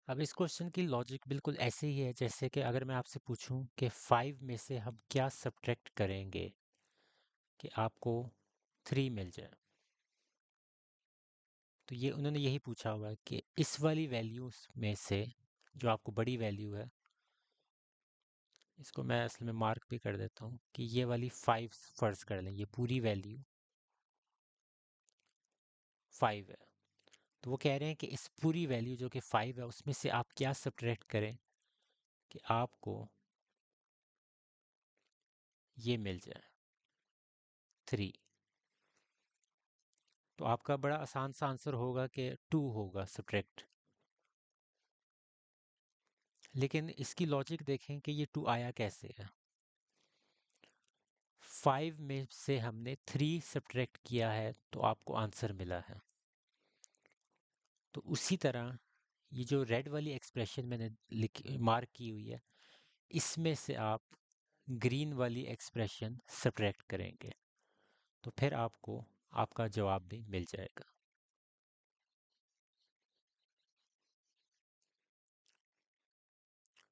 अब इस क्वेश्चन की लॉजिक बिल्कुल ऐसे ही है जैसे कि अगर मैं आपसे पूछूं कि 5 में से हम क्या सब्ट्रैक्ट करेंगे कि आपको 3 मिल जाए। तो ये उन्होंने यही पूछा हुआ है कि इस वाली वैल्यूज में से जो आपको बड़ी वैल्यू है, इसको मैं असल में मार्क भी कर देता हूँ कि ये वाली 5 फर्ज कर लें, ये पूरी वैल्यू 5 है। तो वो कह रहे हैं कि इस पूरी वैल्यू जो कि 5 है उसमें से आप क्या सब्ट्रैक्ट करें कि आपको ये मिल जाए 3। तो आपका बड़ा आसान सा आंसर होगा कि 2 होगा सब्ट्रैक्ट। लेकिन इसकी लॉजिक देखें कि ये 2 आया कैसे है। 5 में से हमने 3 सब्ट्रैक्ट किया है तो आपको आंसर मिला है। तो उसी तरह ये जो रेड वाली एक्सप्रेशन मैंने मार्क की हुई है, इसमें से आप ग्रीन वाली एक्सप्रेशन सब्ट्रैक्ट करेंगे तो फिर आपको आपका जवाब भी मिल जाएगा।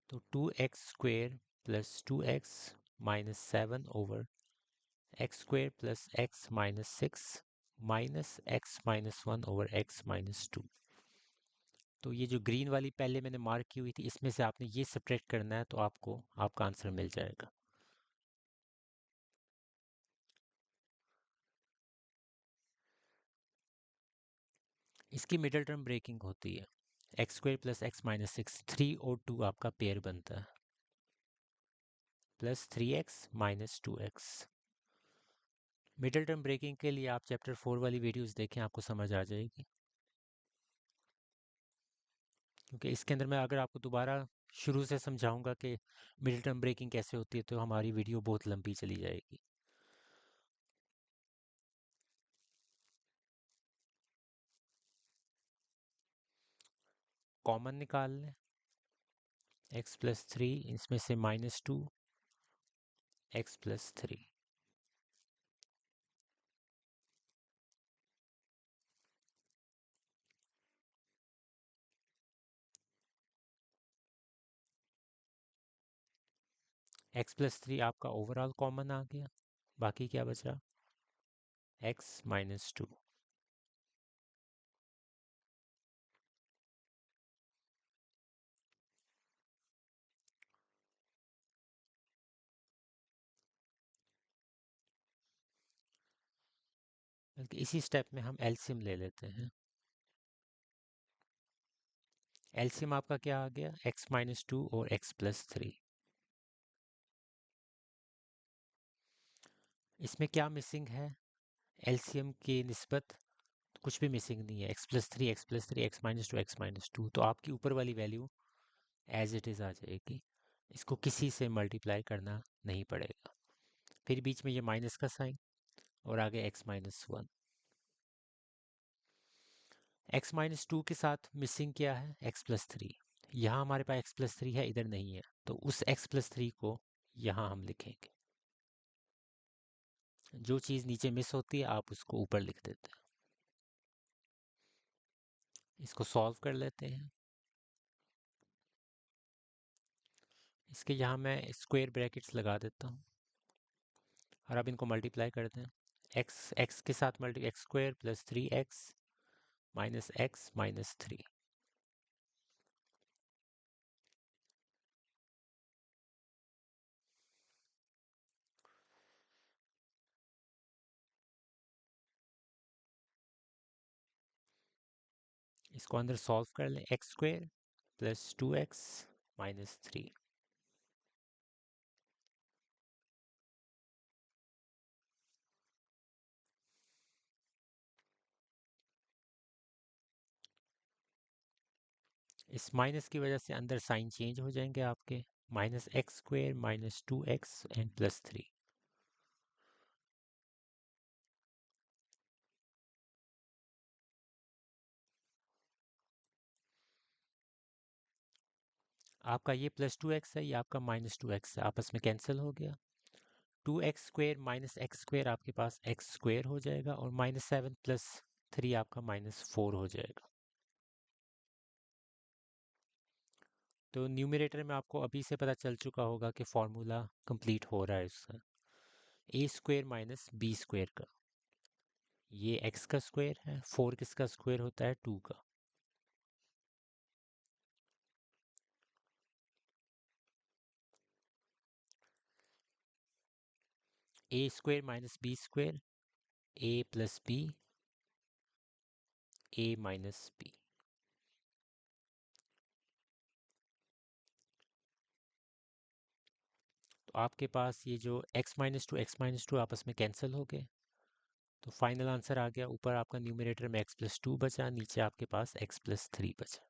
तो 2x² plus 2x minus 7 over x² plus x minus 6 minus x minus 1 over x minus 2। तो ये जो ग्रीन वाली पहले मैंने मार्क की हुई थी, इसमें से आपने ये सब्ट्रैक्ट करना है तो आपको आपका आंसर मिल जाएगा। इसकी मिडिल टर्म ब्रेकिंग होती है। x² प्लस x माइनस 6, 3 और 2 आपका पेयर बनता है, plus 3x minus 2x। Middle term breaking के लिए आप चैप्टर 4 वाली वीडियोस देखें, आपको समझ आ जाएगी। क्योंकि इसके अंदर मैं अगर आपको दोबारा शुरू से समझाऊंगा कि मिडिल टर्म ब्रेकिंग कैसे होती है तो हमारी वीडियो बहुत लंबी चली जाएगी। कॉमन निकाल लें, x प्लस 3 इसमें से minus 2 x plus 3। x plus 3 आपका ओवरऑल कॉमन आ गया, बाकी क्या बचा, x माइनस 2। बल्कि इसी स्टेप में हम एलसीएम ले लेते हैं। एलसीएम आपका क्या आ गया, x माइनस 2 और x प्लस 3। इसमें क्या मिसिंग है, एलसीएम की निस्बत कुछ भी मिसिंग नहीं है। x plus 3 x plus 3 x minus 2 x minus 2, तो आपकी ऊपर वाली वैल्यू एज इट इज़ आ जाएगी, इसको किसी से मल्टीप्लाई करना नहीं पड़ेगा। फिर बीच में ये माइनस का साइन और आगे x माइनस 1। x माइनस 2 के साथ मिसिंग क्या है, x प्लस 3। यहाँ हमारे पास x प्लस 3 है, इधर नहीं है, तो उस x प्लस 3 को यहाँ हम लिखेंगे। जो चीज़ नीचे मिस होती है आप उसको ऊपर लिख देते हैं। इसको सॉल्व कर लेते हैं। इसके यहाँ मैं स्क्वायर ब्रैकेट्स लगा देता हूँ और अब इनको मल्टीप्लाई करते हैं। x के साथ multi x² plus 3x minus x minus 3। इसको अंदर सॉल्व कर लें, x² प्लस 2x माइनस 3। इस माइनस की वजह से अंदर साइन चेंज हो जाएंगे आपके, minus x² minus 2x and plus 3। आपका ये प्लस 2x है, ये आपका माइनस 2x है, आपस में कैंसिल हो गया। 2x² माइनस x² आपके पास x² हो जाएगा और माइनस 7 प्लस 3 आपका माइनस 4 हो जाएगा। तो न्यूमरेटर में आपको अभी से पता चल चुका होगा कि फॉर्मूला कंप्लीट हो रहा है इसका, ए स्क्वेयर माइनस बी स्क्वेयर का। ये एक्स का स्क्वायर है, 4 किसका स्क्वायर होता है, 2 का। ए स्क्वायर माइनस बी स्क्वायर, ए प्लस बी, ए माइनस बी। तो आपके पास ये जो x माइनस टू आपस में कैंसिल हो गए, तो फाइनल आंसर आ गया। ऊपर आपका न्यूमरेटर में x प्लस टू बचा, नीचे आपके पास x प्लस थ्री बचा।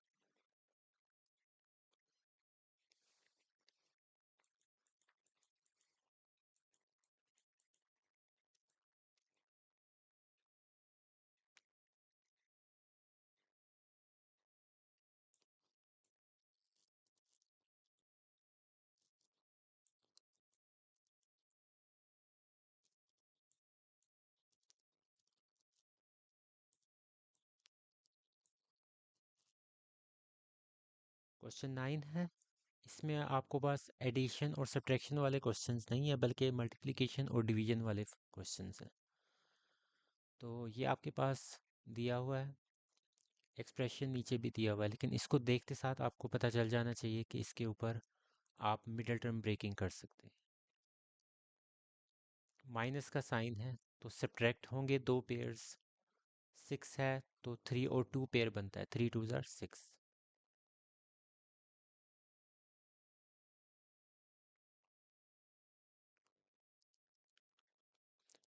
क्वेश्चन 9 है। इसमें आपको पास एडिशन और सब्ट्रैक्शन वाले क्वेश्चंस नहीं है, बल्कि मल्टीप्लिकेशन और डिवीजन वाले क्वेश्चंस हैं। तो ये आपके पास दिया हुआ है, एक्सप्रेशन नीचे भी दिया हुआ है, लेकिन इसको देखते साथ आपको पता चल जाना चाहिए कि इसके ऊपर आप मिडल टर्म ब्रेकिंग कर सकते हैं। माइनस का साइन है तो सब्ट्रैक्ट होंगे दो पेयर्स। 6 है तो 3 और 2 पेयर बनता है, 3 2 जार 6।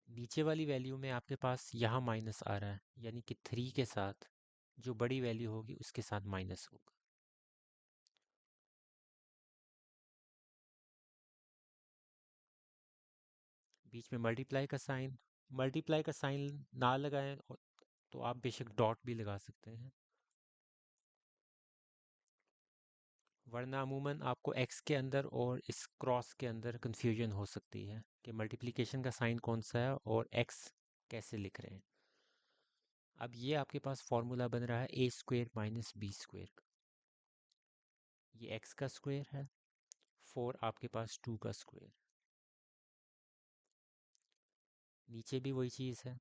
नीचे वाली वैल्यू में आपके पास यहाँ माइनस आ रहा है, यानी कि 3 के साथ जो बड़ी वैल्यू होगी उसके साथ माइनस होगा। बीच में मल्टीप्लाई का साइन, मल्टीप्लाई का साइन ना लगाएं तो आप बेशक डॉट भी लगा सकते हैं, वरना अमूमन आपको x के अंदर और इस क्रॉस के अंदर कंफ्यूजन हो सकती है कि मल्टीप्लिकेशन का साइन कौन सा है और x कैसे लिख रहे हैं। अब ये आपके पास फॉर्मूला बन रहा है ए स्क्वेयर माइनस बी स्क्वेयर का। ये x का स्क्वायर है, 4 आपके पास 2 का स्क्वायर, नीचे भी वही चीज़ है,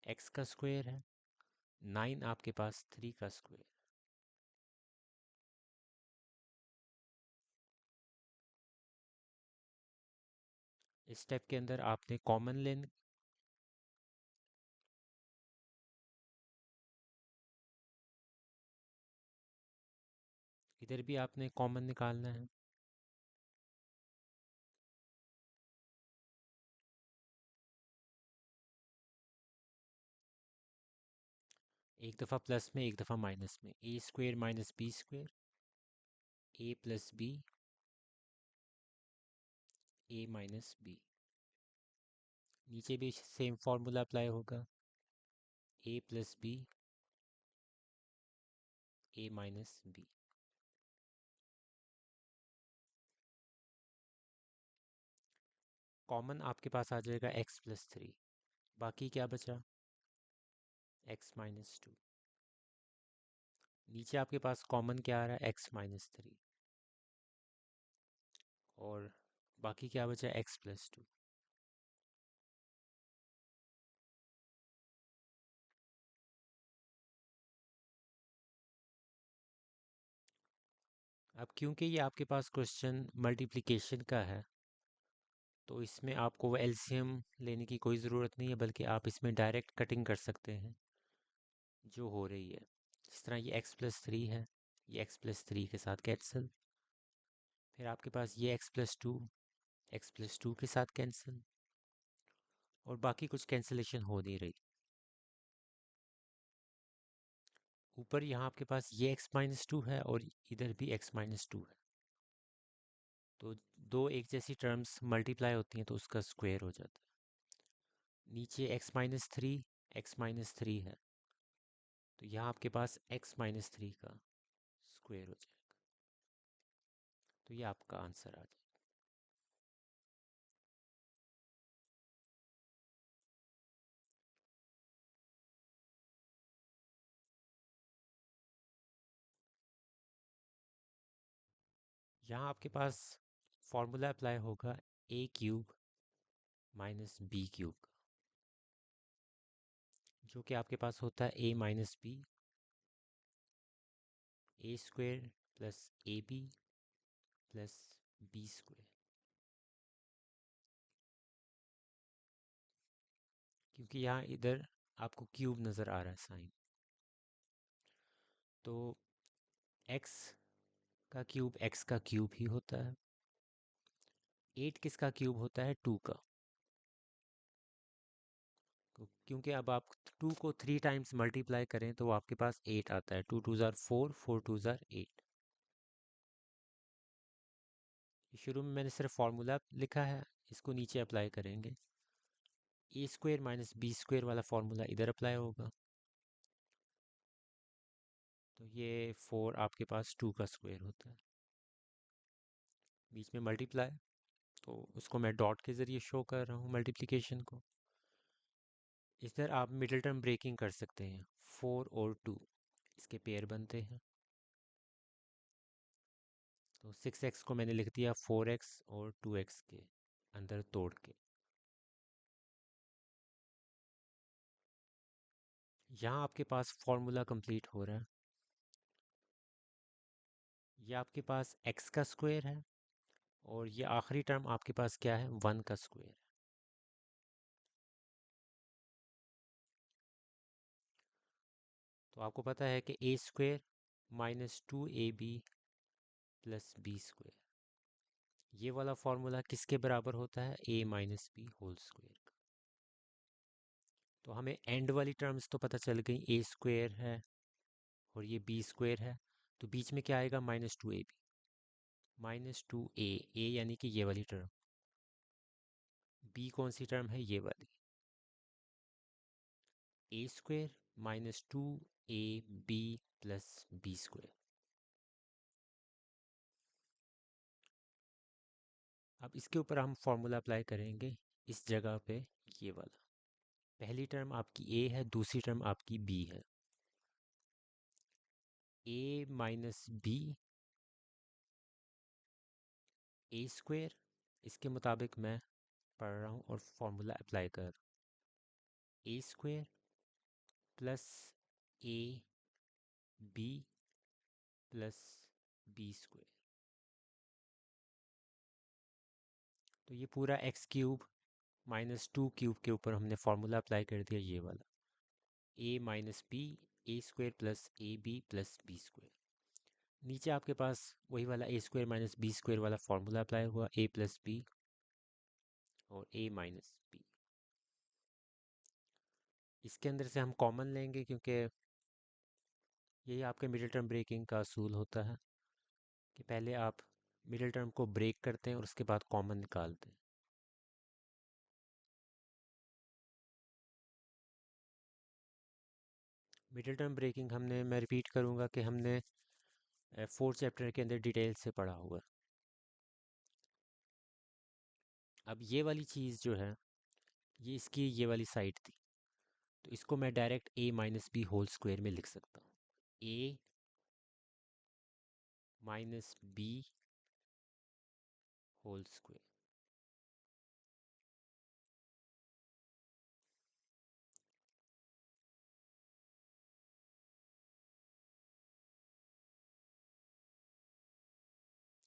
x का स्क्वायर है, 9 आपके पास 3 का स्क्वायर। इस स्टेप के अंदर आपने कॉमन लेन, इधर भी आपने कॉमन निकालना है। एक दफ़ा प्लस में एक दफ़ा माइनस में, ए स्क्वेयर माइनस बी स्क्वेयर, ए प्लस बी, ए माइनस बी। नीचे भी सेम फार्मूला अप्लाई होगा, ए प्लस बी, ए माइनस बी। कॉमन आपके पास आ जाएगा एक्स प्लस थ्री, बाकी क्या बचा, एक्स माइनस टू। नीचे आपके पास कॉमन क्या आ रहा है, एक्स माइनस थ्री, और बाकी क्या बचा, एक्स प्लस टू। अब क्योंकि ये आपके पास क्वेश्चन मल्टीप्लिकेशन का है, तो इसमें आपको एलसीएम लेने की कोई ज़रूरत नहीं है, बल्कि आप इसमें डायरेक्ट कटिंग कर सकते हैं जो हो रही है। जिस तरह ये x प्लस थ्री है, ये x प्लस थ्री के साथ कैंसिल, फिर आपके पास ये एक्स प्लस टू के साथ कैंसिल, और बाकी कुछ कैंसिलेशन हो नहीं रही। ऊपर यहाँ आपके पास ये x माइनस टू है और इधर भी x माइनस टू है, तो दो एक जैसी टर्म्स मल्टीप्लाई होती हैं तो उसका स्क्वायर हो जाता है। नीचे x माइनस थ्री है, तो यहाँ आपके पास x माइनस थ्री का स्क्वायर हो जाएगा। तो ये आपका आंसर आ जाएगा। यहाँ आपके पास फॉर्मूला अप्लाई होगा A cube minus B cube का, जो कि आपके पास होता है A minus B A square plus A B plus B square. क्योंकि यहाँ इधर आपको क्यूब नज़र आ रहा है साइन, तो एक्स का क्यूब एक्स का क्यूब ही होता है। 8 किसका क्यूब होता है? 2 का। क्योंकि अब आप 2 को 3 टाइम्स मल्टीप्लाई करें तो आपके पास 8 आता है। 2 टू ज़ार 4, 4 टू ज़ार 8। शुरू में मैंने सिर्फ फॉर्मूला लिखा है, इसको नीचे अप्लाई करेंगे। ए स्क्वेयर माइनस बी स्क्वेयर वाला फॉर्मूला इधर अप्लाई होगा, तो ये 4 आपके पास 2 का स्क्वायर होता है। बीच में मल्टीप्लाई, तो उसको मैं डॉट के ज़रिए शो कर रहा हूँ मल्टीप्लिकेशन को। इधर आप मिडिल टर्म ब्रेकिंग कर सकते हैं। 4 और 2 इसके पेयर बनते हैं, तो 6x को मैंने लिख दिया 4x और 2x के अंदर तोड़ के। यहाँ आपके पास फॉर्मूला कंप्लीट हो रहा है। ये आपके पास x का स्क्वायर है और ये आखिरी टर्म आपके पास क्या है? 1 का स्क्वायर। तो आपको पता है कि A square minus 2ab plus B square, ये वाला फॉर्मूला किसके बराबर होता है? a minus B whole square का। तो हमें एंड वाली टर्म्स तो पता चल गई, ए स्क्वायर है और ये बी स्क्वायर है, तो बीच में क्या आएगा? माइनस 2ab माइनस 2a, ए यानी कि ये वाली टर्म। बी कौन सी टर्म है? ये वाली। A square minus 2ab plus B square. अब इसके ऊपर हम फॉर्मूला अप्लाई करेंगे इस जगह पे, ये वाला। पहली टर्म आपकी ए है, दूसरी टर्म आपकी बी है। A minus B A square, इसके मुताबिक मैं पढ़ रहा हूँ और फॉर्मूला अप्लाई कर। A square plus A B plus B square, तो ये पूरा एक्स क्यूब माइनस 2 क्यूब के ऊपर हमने फार्मूला अप्लाई कर दिया, ये वाला। A minus B A square plus A B plus B square. नीचे आपके पास वही वाला A square minus B square वाला फार्मूला अप्लाई हुआ, ए प्लस बी और ए माइनस बी। इसके अंदर से हम कॉमन लेंगे, क्योंकि यही आपके मिडिल टर्म ब्रेकिंग का असूल होता है कि पहले आप मिडिल टर्म को ब्रेक करते हैं और उसके बाद कॉमन निकालते हैं। मिडिल टर्म ब्रेकिंग हमने, मैं रिपीट करूँगा कि हमने 4th चैप्टर के अंदर डिटेल से पढ़ा हुआ। अब ये वाली चीज़ जो है, ये इसकी ये वाली साइड थी, तो इसको मैं direct a minus B whole square में लिख सकता हूँ। a minus B whole square.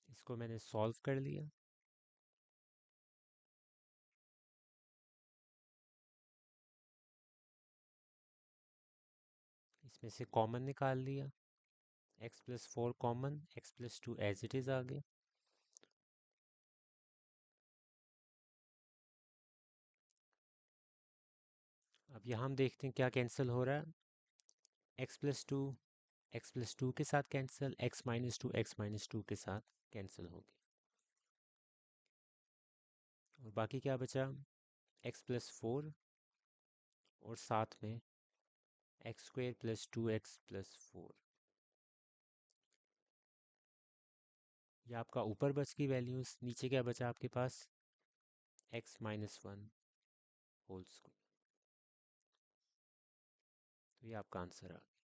इसको मैंने सॉल्व कर लिया। इसमें से कॉमन निकाल लिया, x plus 4 common, x plus 2 as it is आ गया। अब यहाँ हम देखते हैं क्या कैंसिल हो रहा है। x प्लस 2 x प्लस 2 के साथ cancel, x minus 2 x minus 2 के साथ कैंसिल हो गया, और बाकी क्या बचा? x प्लस 4 और साथ में x square plus 2x plus 4। ये आपका ऊपर बच की वैल्यूज़, नीचे क्या बचा आपके पास? x minus 1 whole square. तो ये आपका आंसर आ गया।